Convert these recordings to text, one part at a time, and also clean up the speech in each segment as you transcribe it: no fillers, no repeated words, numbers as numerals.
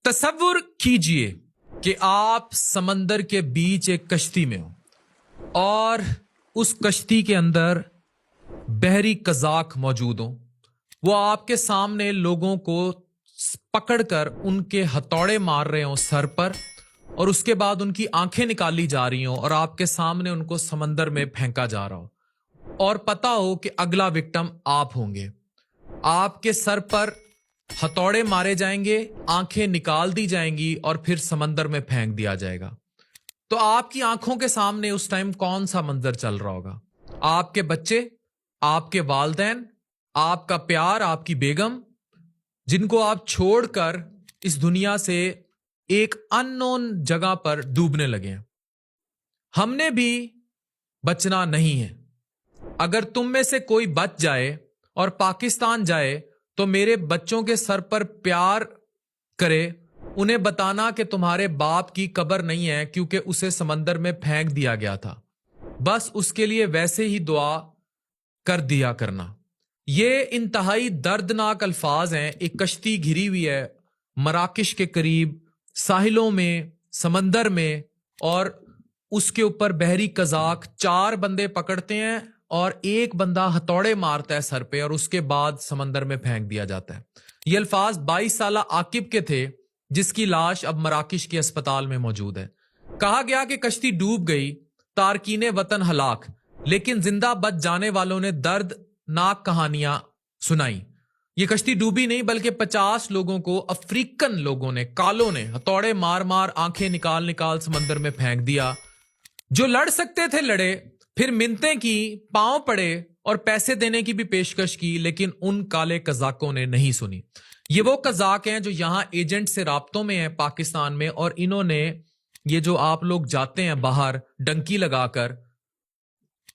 تصور کیجئے کہ آپ سمندر کے بیچ ایک کشتی میں ہو اور اس کشتی کے اندر بحری قزاق موجود ہوں. وہ آپ کے سامنے لوگوں کو پکڑ کر ان کے ہتھوڑے مار رہے ہوں سر پر، اور اس کے بعد ان کی آنکھیں نکالی جا رہی ہوں اور آپ کے سامنے ان کو سمندر میں پھینکا جا رہا ہو، اور پتا ہو کہ اگلا وکٹم آپ ہوں گے. آپ کے سر پر ہتھوڑے مارے جائیں گے، آنکھیں نکال دی جائیں گی اور پھر سمندر میں پھینک دیا جائے گا. تو آپ کی آنکھوں کے سامنے اس ٹائم کون سا منظر چل رہا ہوگا؟ آپ کے بچے، آپ کے والدین، آپ کا پیار، آپ کی بیگم، جن کو آپ چھوڑ کر اس دنیا سے ایک ان نون جگہ پر ڈوبنے لگے ہیں. ہم نے بھی بچنا نہیں ہے. اگر تم میں سے کوئی بچ جائے اور پاکستان جائے تو میرے بچوں کے سر پر پیار کرے، انہیں بتانا کہ تمہارے باپ کی قبر نہیں ہے کیونکہ اسے سمندر میں پھینک دیا گیا تھا. بس اس کے لیے ویسے ہی دعا کر دیا کرنا. یہ انتہائی دردناک الفاظ ہیں. ایک کشتی گھری ہوئی ہے مراکش کے قریب ساحلوں میں، سمندر میں، اور اس کے اوپر بحری قزاق 4 بندے پکڑتے ہیں اور ایک بندہ ہتھوڑے مارتا ہے سر پہ اور اس کے بعد سمندر میں پھینک دیا جاتا ہے. یہ الفاظ 22 سالہ عاقب کے تھے جس کی لاش اب مراکش کے اسپتال میں موجود ہے. کہا گیا کہ کشتی ڈوب گئی، تارکین وطن ہلاک، لیکن زندہ بچ جانے والوں نے دردناک کہانیاں سنائی. یہ کشتی ڈوبی نہیں بلکہ 50 لوگوں کو افریقن لوگوں نے، کالوں نے ہتھوڑے مار مار، آنکھیں نکال نکال سمندر میں پھینک دیا. جو لڑ سکتے تھے لڑے، پھر منتیں کی، پاؤں پڑے اور پیسے دینے کی بھی پیشکش کی، لیکن ان کالے قزاقوں نے نہیں سنی. یہ وہ قزاق ہیں جو یہاں ایجنٹ سے رابطوں میں ہیں پاکستان میں، اور انہوں نے یہ جو آپ لوگ جاتے ہیں باہر ڈنکی لگا کر،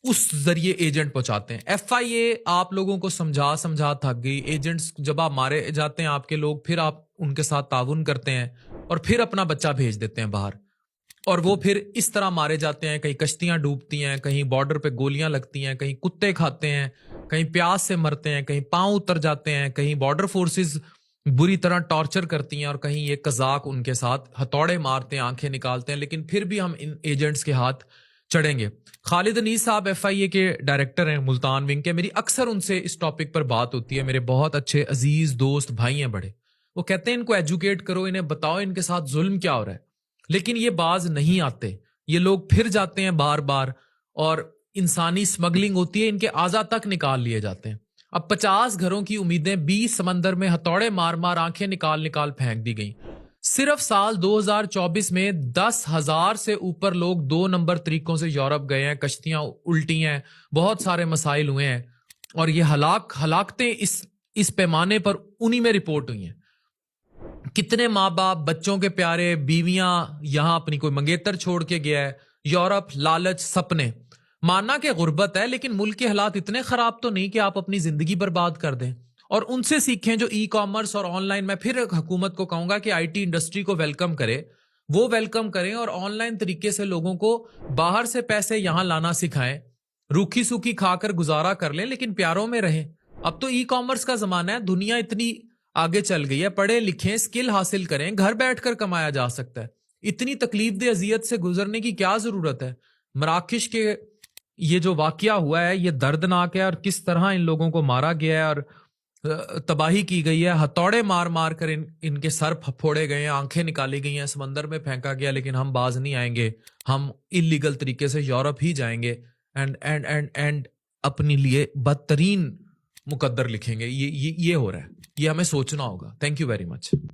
اس ذریعے ایجنٹ پہنچاتے ہیں. ایف آئی اے آپ لوگوں کو سمجھا تھک گئی. ایجنٹس جب آپ مارے جاتے ہیں آپ کے لوگ، پھر آپ ان کے ساتھ تعاون کرتے ہیں اور پھر اپنا بچہ بھیج دیتے ہیں باہر، اور وہ پھر اس طرح مارے جاتے ہیں. کہیں کشتیاں ڈوبتی ہیں، کہیں بارڈر پہ گولیاں لگتی ہیں، کہیں کتے کھاتے ہیں، کہیں پیاس سے مرتے ہیں، کہیں پاؤں اتر جاتے ہیں، کہیں بارڈر فورسز بری طرح ٹارچر کرتی ہیں، اور کہیں یہ قزاق ان کے ساتھ ہتھوڑے مارتے ہیں، آنکھیں نکالتے ہیں. لیکن پھر بھی ہم ان ایجنٹس کے ہاتھ چڑھیں گے. خالد انیس صاحب ایف آئی اے کے ڈائریکٹر ہیں ملتان ونگ کے. میری اکثر ان سے اس ٹاپک پر بات ہوتی ہے. میرے بہت اچھے عزیز دوست بھائی ہیں بڑے. وہ کہتے ہیں ان کو ایجوکیٹ کرو، انہیں بتاؤ ان کے ساتھ ظلم کیا ہو رہا ہے. لیکن یہ باز نہیں آتے. یہ لوگ پھر جاتے ہیں بار بار، اور انسانی سمگلنگ ہوتی ہے، ان کے اعضا تک نکال لیے جاتے ہیں. اب 50 گھروں کی امیدیں 20 سمندر میں ہتھوڑے مار مار، آنکھیں نکال نکال پھینک دی گئیں. صرف سال 2024 میں 10,000 سے اوپر لوگ 2 نمبر طریقوں سے یورپ گئے ہیں. کشتیاں الٹی ہیں، بہت سارے مسائل ہوئے ہیں، اور یہ ہلاکتیں اس پیمانے پر انہی میں رپورٹ ہوئی ہیں. کتنے ماں باپ، بچوں کے پیارے، بیویاں یہاں اپنی کوئی منگیتر چھوڑ کے گیا ہے. یورپ، لالچ، سپنے. ماننا کہ غربت ہے، لیکن ملک کے حالات اتنے خراب تو نہیں کہ آپ اپنی زندگی برباد کر دیں. اور ان سے سیکھیں جو ای کامرس اور آن لائن. میں پھر حکومت کو کہوں گا کہ آئی ٹی انڈسٹری کو ویلکم کرے، وہ ویلکم کریں اور آن لائن طریقے سے لوگوں کو باہر سے پیسے یہاں لانا سکھائیں. روکھی سوکھی کھا کر گزارا کر لیں لیکن پیاروں میں رہیں. اب تو ای کامرس کا زمانہ ہے، دنیا اتنی آگے چل گئی ہے. پڑھیں لکھیں، اسکل حاصل کریں، گھر بیٹھ کر کمایا جا سکتا ہے. اتنی تکلیف دہ اذیت سے گزرنے کی کیا ضرورت ہے؟ مراکش کے یہ جو واقعہ ہوا ہے یہ دردناک ہے، اور کس طرح ان لوگوں کو مارا گیا ہے اور تباہی کی گئی ہے. ہتھوڑے مار مار کر ان کے سر پھوڑے گئے ہیں، آنکھیں نکالی گئی ہیں، سمندر میں پھینکا گیا. لیکن ہم باز نہیں آئیں گے. ہم انلیگل طریقے سے یورپ ہی جائیں گے اینڈ اپنے لیے بدترین مقدر لکھیں گے. یہ ہو رہا ہے. یہ ہمیں سوچنا ہوگا. Thank you very much.